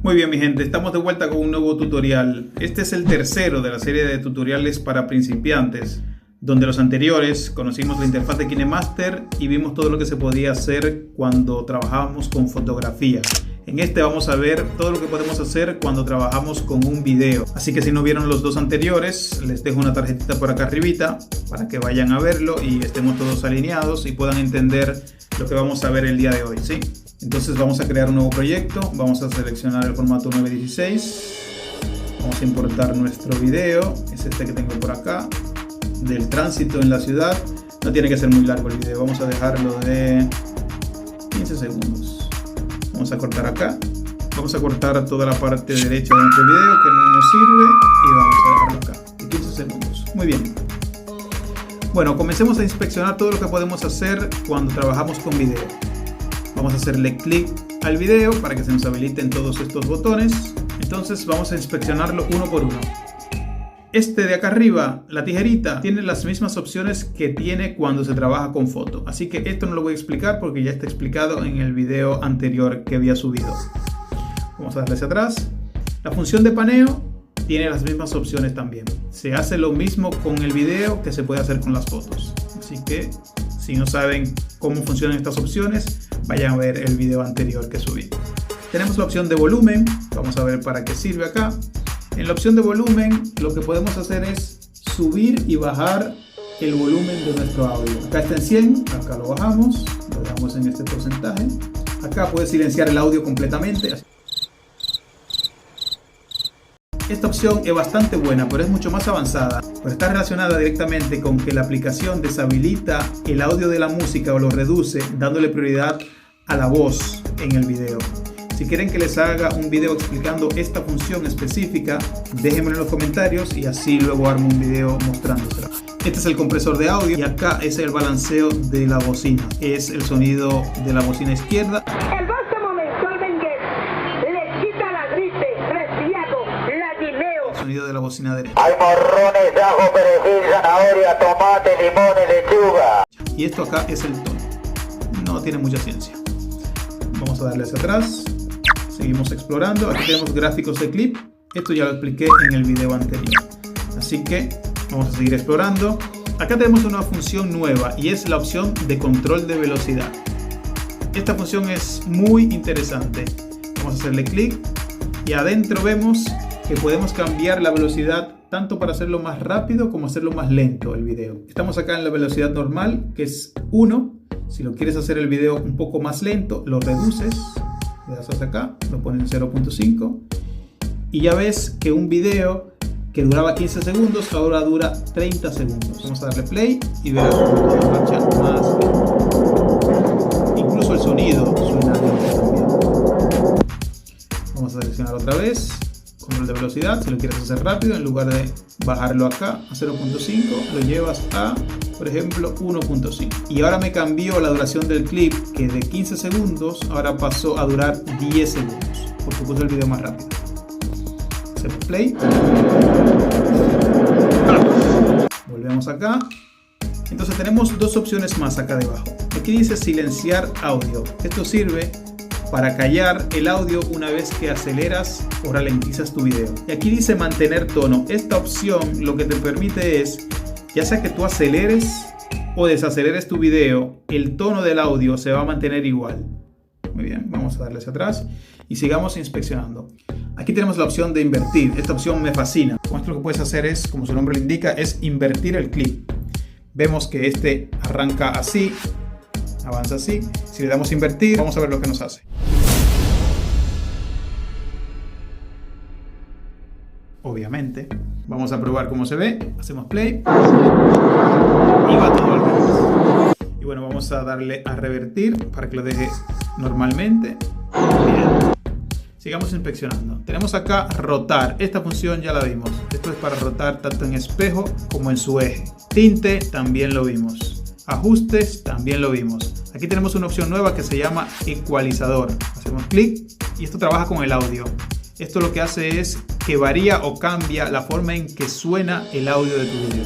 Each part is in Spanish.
Muy bien, mi gente, estamos de vuelta con un nuevo tutorial. Este es el tercero de la serie de tutoriales para principiantes, donde los anteriores conocimos la interfaz de KineMaster y vimos todo lo que se podía hacer cuando trabajábamos con fotografía. En este vamos a ver todo lo que podemos hacer cuando trabajamos con un video. Así que si no vieron los dos anteriores, les dejo una tarjetita por acá arribita para que vayan a verlo y estemos todos alineados y puedan entender lo que vamos a ver el día de hoy, ¿sí? Entonces vamos a crear un nuevo proyecto, vamos a seleccionar el formato 916, vamos a importar nuestro video, es este que tengo por acá, del tránsito en la ciudad. No tiene que ser muy largo el video, vamos a dejarlo de 15 segundos. Vamos a cortar acá, vamos a cortar toda la parte derecha de nuestro video que no nos sirve y vamos a dejarlo acá, de 15 segundos. Muy bien. Bueno, comencemos a inspeccionar todo lo que podemos hacer cuando trabajamos con video. Vamos a hacerle clic al video para que se nos habiliten todos estos botones. Entonces vamos a inspeccionarlo uno por uno. Este de acá arriba, la tijerita, tiene las mismas opciones que tiene cuando se trabaja con foto. Así que esto no lo voy a explicar porque ya está explicado en el video anterior que había subido. Vamos a darle hacia atrás. La función de paneo tiene las mismas opciones también. Se hace lo mismo con el video que se puede hacer con las fotos. Así que si no saben cómo funcionan estas opciones, vayan a ver el video anterior que subí. Tenemos la opción de volumen. Vamos a ver para qué sirve acá. En la opción de volumen, lo que podemos hacer es subir y bajar el volumen de nuestro audio. Acá está en 100, acá lo bajamos, lo dejamos en este porcentaje. Acá puedes silenciar el audio completamente. Esta opción es bastante buena, pero es mucho más avanzada, pero está relacionada directamente con que la aplicación deshabilita el audio de la música o lo reduce, dándole prioridad a la voz en el video. Si quieren que les haga un video explicando esta función específica, déjenmelo en los comentarios y así luego armo un video mostrándosela. Este es el compresor de audio y acá es el balanceo de la bocina. Es el sonido de la bocina izquierda. El bálsamo mensual Benguet le quita la gripe, resfriado, latineo. El sonido de la bocina derecha. Hay morrones, ajo, perejil, zanahoria, tomate, limón, lechuga. Y esto acá es el tono. No tiene mucha ciencia. Vamos a darle hacia atrás. Seguimos explorando. Aquí tenemos gráficos de clip. Esto ya lo expliqué en el video anterior. Así que vamos a seguir explorando. Acá tenemos una función nueva y es la opción de control de velocidad. Esta función es muy interesante. Vamos a hacerle clic y adentro vemos que podemos cambiar la velocidad tanto para hacerlo más rápido como hacerlo más lento el video. Estamos acá en la velocidad normal, que es 1. Si lo quieres hacer el video un poco más lento, lo reduces. Le das hasta acá, lo pones en 0.5 y ya ves que un video que duraba 15 segundos ahora dura 30 segundos. Vamos a darle play y verás cómo se marcha más lento. Incluso el sonido suena lento también. Vamos a seleccionar otra vez, control de velocidad. Si lo quieres hacer rápido, en lugar de bajarlo acá a 0.5, lo llevas a, por ejemplo, 1.5. Y ahora me cambió la duración del clip, que de 15 segundos ahora pasó a durar 10 segundos, porque puse el video más rápido. Hacemos play. Volvemos acá. Entonces tenemos dos opciones más acá debajo. Aquí dice silenciar audio. Esto sirve para callar el audio una vez que aceleras o ralentizas tu video. Y aquí dice mantener tono. Esta opción lo que te permite es, ya sea que tú aceleres o desaceleres tu video, el tono del audio se va a mantener igual. Muy bien, vamos a darle hacia atrás y sigamos inspeccionando. Aquí tenemos la opción de invertir. Esta opción me fascina. Esto lo que puedes hacer es, como su nombre lo indica, es invertir el clip. Vemos que este arranca así, avanza así. Si le damos invertir, vamos a ver lo que nos hace. Obviamente. Vamos a probar cómo se ve. Hacemos play. Y va todo al revés. Y bueno, vamos a darle a revertir para que lo deje normalmente. Bien. Sigamos inspeccionando. Tenemos acá rotar. Esta función ya la vimos. Esto es para rotar tanto en espejo como en su eje. Tinte también lo vimos. Ajustes también lo vimos. Aquí tenemos una opción nueva que se llama ecualizador. Hacemos clic y esto trabaja con el audio. Esto lo que hace es que varía o cambia la forma en que suena el audio de tu video.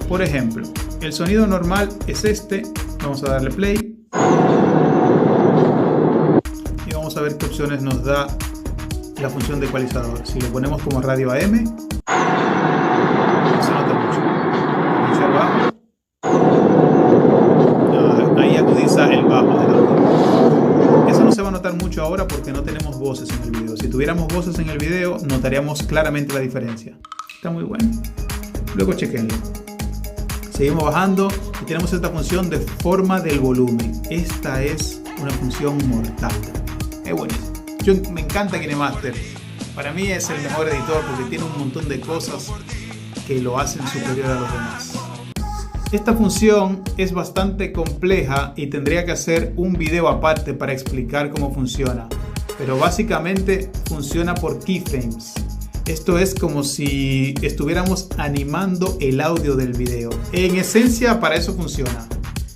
Por ejemplo, el sonido normal es este. Vamos a darle play. Y vamos a ver qué opciones nos da la función de ecualizador. Si lo ponemos como radio AM, se nota mucho. Potencial bajo. Ahí agudiza el bajo del audio. Eso no se va a notar mucho ahora porque no tenemos voces en el video. Si tuviéramos voces en el video, notaríamos claramente la diferencia. Está muy bueno. Luego chequenlo. Seguimos bajando y tenemos esta función de forma del volumen. Esta es una función mortal. Es buenísimo. Me encanta KineMaster. Para mí es el mejor editor porque tiene un montón de cosas que lo hacen superior a los demás. Esta función es bastante compleja y tendría que hacer un video aparte para explicar cómo funciona. Pero básicamente funciona por keyframes. Esto es como si estuviéramos animando el audio del video. En esencia, para eso funciona.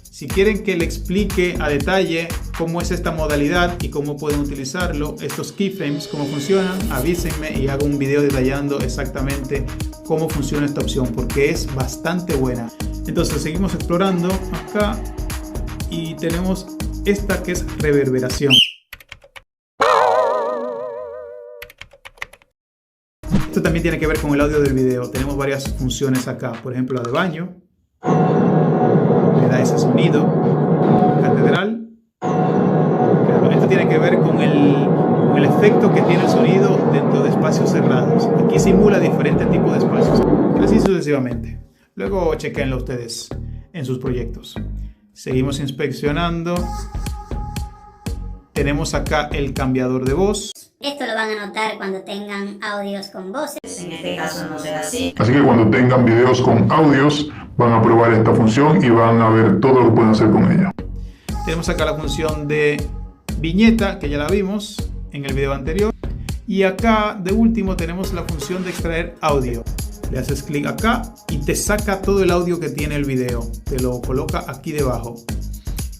Si quieren que le explique a detalle cómo es esta modalidad y cómo pueden utilizarlo, estos keyframes, cómo funcionan, avísenme y hago un video detallando exactamente cómo funciona esta opción, porque es bastante buena. Entonces seguimos explorando acá y tenemos esta que es reverberación. Esto también tiene que ver con el audio del video. Tenemos varias funciones acá, por ejemplo la de baño. Le da ese sonido. Catedral. Esto tiene que ver con el efecto que tiene el sonido dentro de espacios cerrados. Aquí simula diferentes tipos de espacios. Así sucesivamente. Luego chequenlo ustedes en sus proyectos. Seguimos inspeccionando. Tenemos acá el cambiador de voz. Esto lo van a notar cuando tengan audios con voces. En este caso no será así. Así que cuando tengan videos con audios, van a probar esta función y van a ver todo lo que pueden hacer con ella. Tenemos acá la función de viñeta, que ya la vimos en el video anterior. Y acá, de último, tenemos la función de extraer audio. Le haces clic acá y te saca todo el audio que tiene el video. Te lo coloca aquí debajo.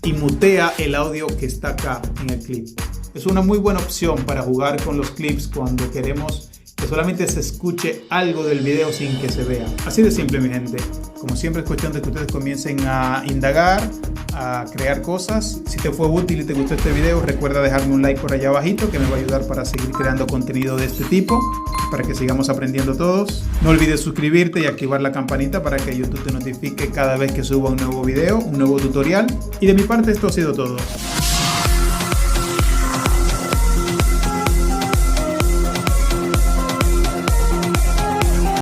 Y mutea el audio que está acá en el clip. Es una muy buena opción para jugar con los clips cuando queremos que solamente se escuche algo del video sin que se vea. Así de simple, mi gente. Como siempre es cuestión de que ustedes comiencen a indagar, a crear cosas. Si te fue útil y te gustó este video, recuerda dejarme un like por allá abajito que me va a ayudar para seguir creando contenido de este tipo, para que sigamos aprendiendo todos. No olvides suscribirte y activar la campanita para que YouTube te notifique cada vez que suba un nuevo video, un nuevo tutorial. Y de mi parte esto ha sido todo.